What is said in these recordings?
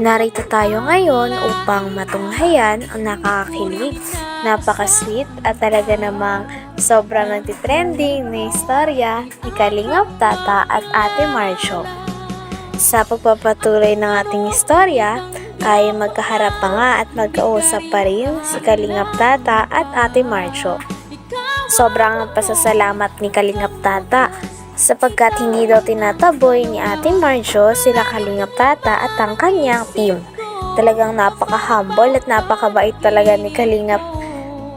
Narito tayo ngayon upang matunghayan ang nakakakilig, napaka-sweet at talaga namang sobrang nagtitrending na istorya ni Kalingap Tata at Ate Marjo. Sa pagpapatuloy ng ating istorya ay magkaharap pa nga at magkausap pa rin si Kalingap Tata at Ate Marjo. Sobrang pasasalamat ni Kalingap Tata sapagkat hindi daw tinataboy ni Ate Marjo sila Kalingap Tata at ang kanyang team. Talagang napaka-humble at napakabait talaga ni Kalingap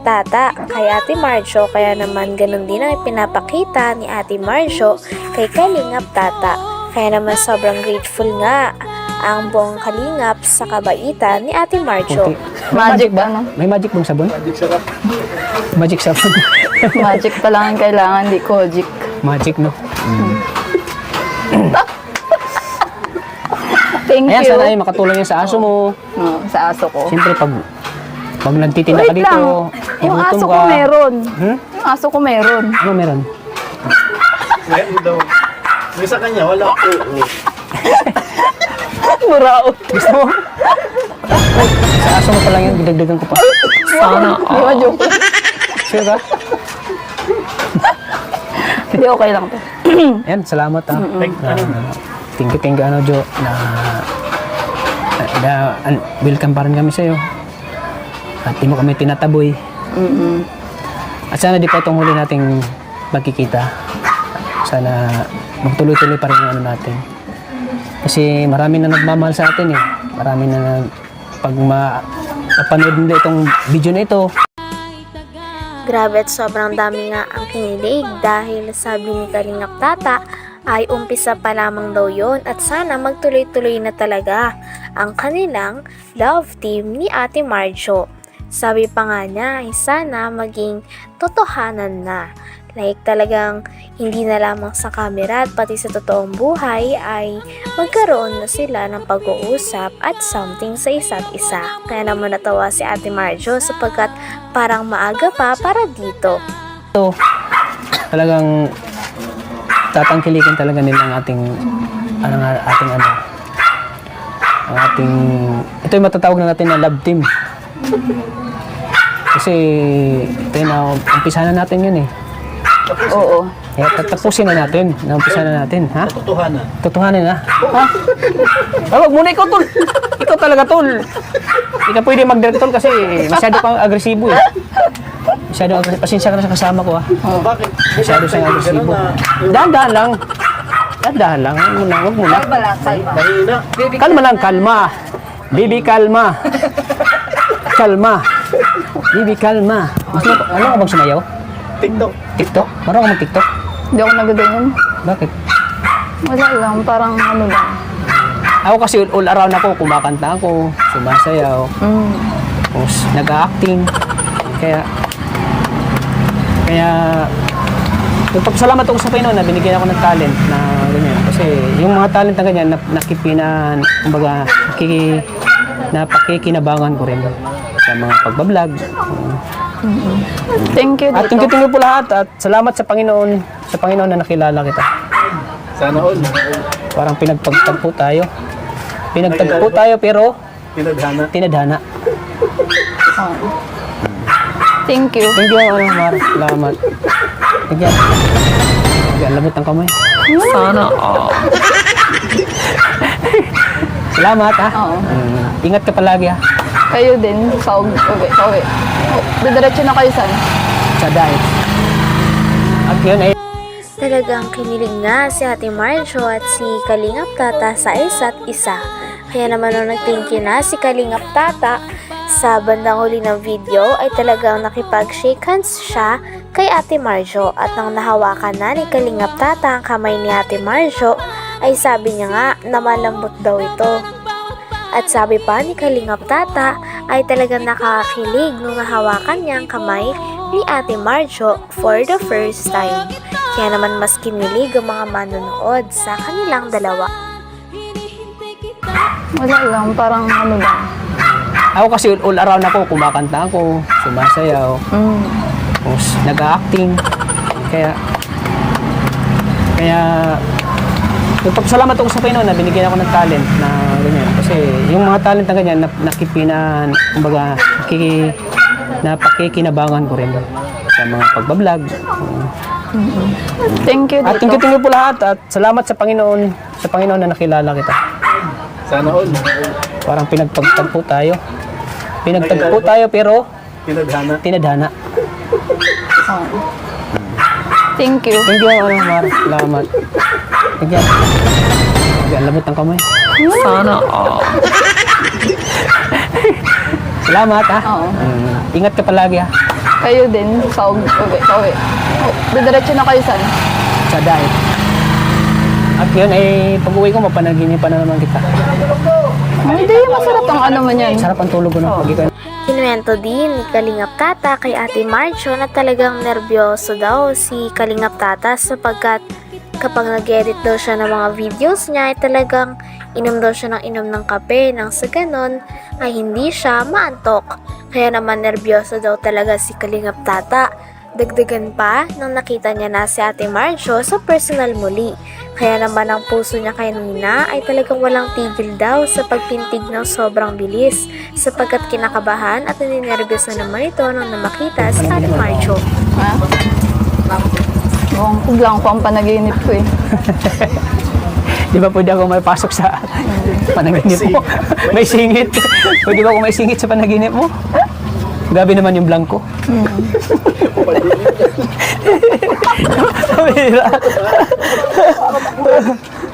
Tata kay Ate Marjo, kaya naman ganun din ang ipinapakita ni Ate Marjo kay Kalingap Tata. Kaya naman sobrang grateful nga ang buong Kalingap sa kabaitan ni Ate Marjo. Okay. Magic ba, no? May magic bang sabon? Magic sabon. Magic pa lang ang kailangan, di kojic. Magic, no? Thank Ayan, you. sana ay makatulong yan sa aso mo. No, sa aso ko. Siyempre, pag nagtitinda ka Wait dito, lang. Yung gutom aso ka. ko meron. Hmm? Yung aso ko meron. Ano meron? Meron daw. May sa kanya, wala po. Muraot. Gusto mo? Sa aso mo pa lang yan, didagdagan ko pa. Sana. Di ba joke? Sure ka? Hindi, okay lang to. Ayan, salamat ah. Thank you, ano, Jo, welcome pa rin kami sa'yo. At di mo kami tinataboy. At sana di pa itong huli nating magkikita. Sana magtuloy-tuloy pa rin yung ano natin. Kasi marami na nagmamahal sa atin eh. Marami na pag mapanood nila itong video na ito. Grabe at sobrang dami nga ang kinilig dahil sabi ni Kalingap Tata ay umpisa pa lamang daw yon at sana magtuloy-tuloy na talaga ang kanilang love team ni Ate Marjo. Sabi pa nga niya ay sana maging totohanan na. Like talagang hindi na lamang sa camera at pati sa totoong buhay ay magkaroon na sila ng pag-uusap at something sa isa't isa. Kaya naman natawa si Ate Marjo sapagkat parang maaga pa para dito. Ito, talagang tatangkilikin talaga nila ang ating ito yung matatawag na natin na love team. Kasi ito yung umpisa na natin yun eh. Oo. Kaya tatapusin na natin. Naumpisa na natin, ha? Totohanan. Totohanin, ha? Ha? Wag muna ikaw, tol. Ikaw talaga, tol. Hindi ka pwede mag-direct, tol, kasi masyado kang agresibo, eh. Masyado agresibo. Pasensya ka na sa kasama ko, ha? Bakit? Masyado siyang agresibo. Dahan-dahan lang. Dahan-dahan lang. Huwag muna. Mahina. Kalma lang, kalma. Bibi, kalma. Kalma. Bibi, kalma. Ano ka bang sumayaw? TikTok. TikTok? Marunong ka mag-TikTok? Hindi ako nagaganyan. Bakit? Wala lang, parang ano lang. Ako kasi all around ako, kumakanta ako, sumasayaw, tapos nag-acting. Kaya nagpapasalamat ako sa Panginoon na binigyan ako ng talent na ganyan. Kasi yung mga talent na ganyan, kumbaga, napakikinabangan ko rin sa mga pagbablog. Thank you, At Dito. thank you po lahat at salamat sa Panginoon na nakilala kita. Sana all. Parang pinagtagpo tayo. Pinagtagpo tayo pero Pinadhana. tinadhana. Thank you. Thank you, Mar. Salamat. Thank you. Lamot ng kamay. Sana. Salamat, ha. Oo. Ingat ka palagi, ha. Kayo din. Pauwi. Didiretso na kayo saan? Sa diet. At yun ay Talagang kinilig nga si Ate Marjo at si Kalingap Tata sa isa't isa. Kaya naman nung nag-thank you na si Kalingap Tata, sa bandang huli ng video ay talagang nakipag-shake hands siya kay Ate Marjo. At nang nahawakan na ni Kalingap Tata ang kamay ni Ate Marjo, ay sabi niya nga na malambot daw ito. At sabi pa ni Kalingap Tata ay talagang nakakakilig nung nahawakan niya ang kamay ni Ate Marjo for the first time. Kaya naman mas kinilig ang mga manonood sa kanilang dalawa. Wala lang, parang ano lang. ako kasi all around ako, kumakanta ako, sumasayaw, tapos nag-acting. Kaya Nagpapasalamat ako sa Panginoon na binigyan ako ng talent na ganyan. Kasi yung mga talent na ganyan, kumbaga, napakikinabangan ko rin sa mga pagbablog. Thank you, At Tito. thank you po lahat at salamat sa Panginoon na nakilala kita. Sana all. Parang pinagtagpo tayo. Pinagtagpo tayo pero Pinadhana. tinadhana. Thank you. Thank you, Mar. Salamat. Thank you. Ang lamot ng kamay. Sana. Salamat, ha. Oo. Ingat ka palagi, ha. Kayo din. Sa uwi. Didiretso na kayo saan? Sa diet. At yun ay pag-uwi ko, mapanaginipan na naman kita. Hindi, masarap ang ano man yan. Sarap ang tulog ko ng pag ikaw. Kinuwento din ni Kalingap Tata kay Ate Marjo na talagang nervyoso daw si Kalingap Tata sapagkat kapag nag-edit daw siya ng mga videos niya ay talagang inom daw siya ng kape nang sa ganon ay hindi siya maantok. Kaya naman nervyoso daw talaga si Kalingap Tata. Dagdagan pa nang nakita niya na si Ate Marjo sa personal muli. Kaya naman ang puso niya kanina ay talagang walang tigil daw sa pagpintig ng sobrang bilis sapagkat kinakabahan at naninervyos na naman ito nang namakita si Ate Marjo. Ha? Mukhang kuglang ko ang panaginip ko eh. Di ba pwede ako may pasok sa panaginip mo? May singit. Pwede ba ako may singit sa panaginip mo? Gabi naman yung blanco.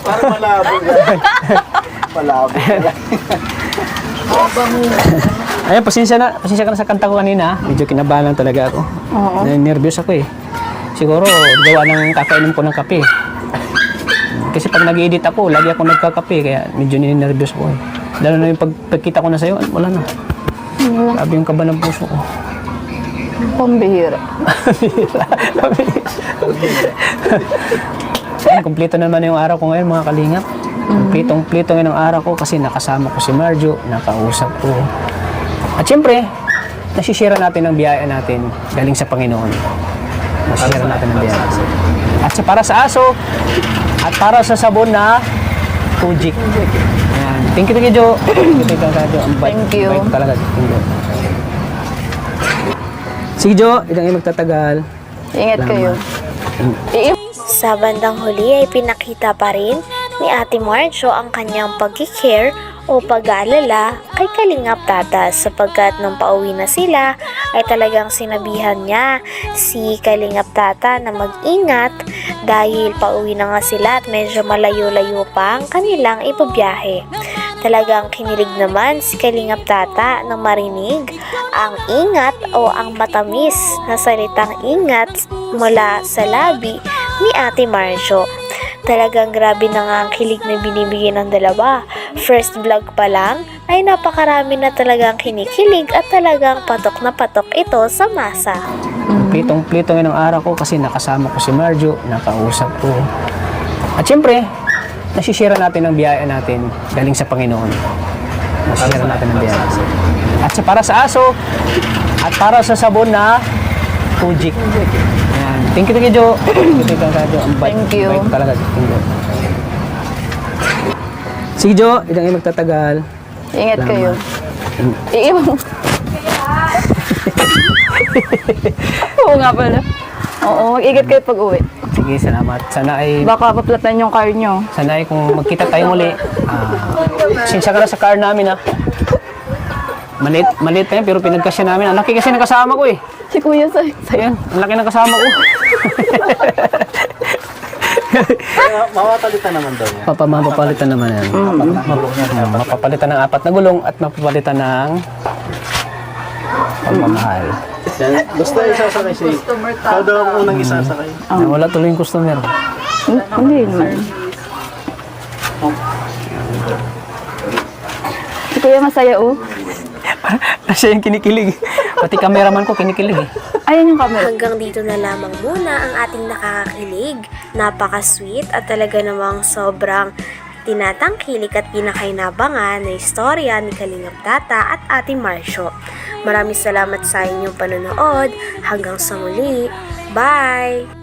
Parang malabo. Malabo. Ayun, pasensya ka na sa kanta ko kanina. Medyo kinabahan lang talaga ako. Oo. Nervous ako eh. Siguro, gawa ng kakainom ko ng kape. Kasi pag nag-edit ako, lagi ako nagkakape. Kaya medyo ninervyos ko eh. Lalo na yung pagkita ko na sa'yo, wala na. Sabi yung kaba ng puso ko. Pambihira. Ayun, kumpleto naman yung araw ko ngayon mga kalingap. Kumpletong ngayon ang araw ko kasi nakasama ko si Marjo, nakausap ko. At syempre, nasisira natin ang biyaya natin galing sa Panginoon. Nasisira natin ang biyaya. At para sa aso, at para sa sabon na Fujik. Ayan. Thank you, Jo. Thank you, Ang bait, Thank you. bait talaga. Thank you. Sige, Jo. Ilang ay magtatagal. Ingat kayo. Sa bandang huli ay pinakita pa rin ni Ate Marjo ang kanyang pag-care o pag-aalala kay Kalingap Tata sapagkat nung pauwi na sila ay talagang sinabihan niya si Kalingap Tata na mag-ingat dahil pauwi na nga sila at medyo malayo-layo pa ang kanilang ipabiyahe. Talagang kinilig naman si Kalingap Tata nang marinig ang ingat o ang matamis na salitang ingat mula sa labi ni Ate Marjo. Talagang grabe na nga ang kilig na binibigay ng dalawa. First vlog pa lang ay napakarami na talagang kinikilig at talagang patok na patok ito sa masa. Plitong-plito ngayon ang araw ko kasi nakasama ko si Marjo, nakausap ko. At syempre, nasisira natin ang biyaya natin galing sa Panginoon. Nasisira natin ang biyaya. At para sa aso, at para sa sabon na Fujik. Ayan. Thank you, Jo. Thank you, Ang bait, Thank you. bait talaga. Thank you. Sige, Jo. Ilang ay magtatagal. Ingat Salamat. kayo. Iiwan mo. Oo nga pala. Oo, mag-ingat kayo pag uwi. Sige, salamat. Sana ay Baka paplatan yung car nyo. Sana ay kung magkita tayo muli, sinsya ka na sa car namin ha. Maliit pa yan pero pinagkasya namin. Ang laki kasi ng kasama ko eh. Si Kuya Sai. Ayan, ang laki ng kasama ko. Mawapalitan naman daw niya. Mapapalitan naman yan. Mapapalitan ng 4 na gulong at mapapalitan ng pagmamahal. Yan, gusto isasakay si... Ikaw daw ang unang isasakay. Wala tuloy yung customer. Hindi naman. Si Kuya masaya oh. Siya yung kinikilig. Pati cameraman ko kinikilig eh. Ayan yung camera. Hanggang dito na lamang muna ang ating nakakakilig, napaka-sweet at talaga namang sobrang tinatangkilik at pinakainabangan na istorya ni Kalingap Tata at Ate Marjo. Maraming salamat sa inyong panonood. Hanggang sa muli. Bye!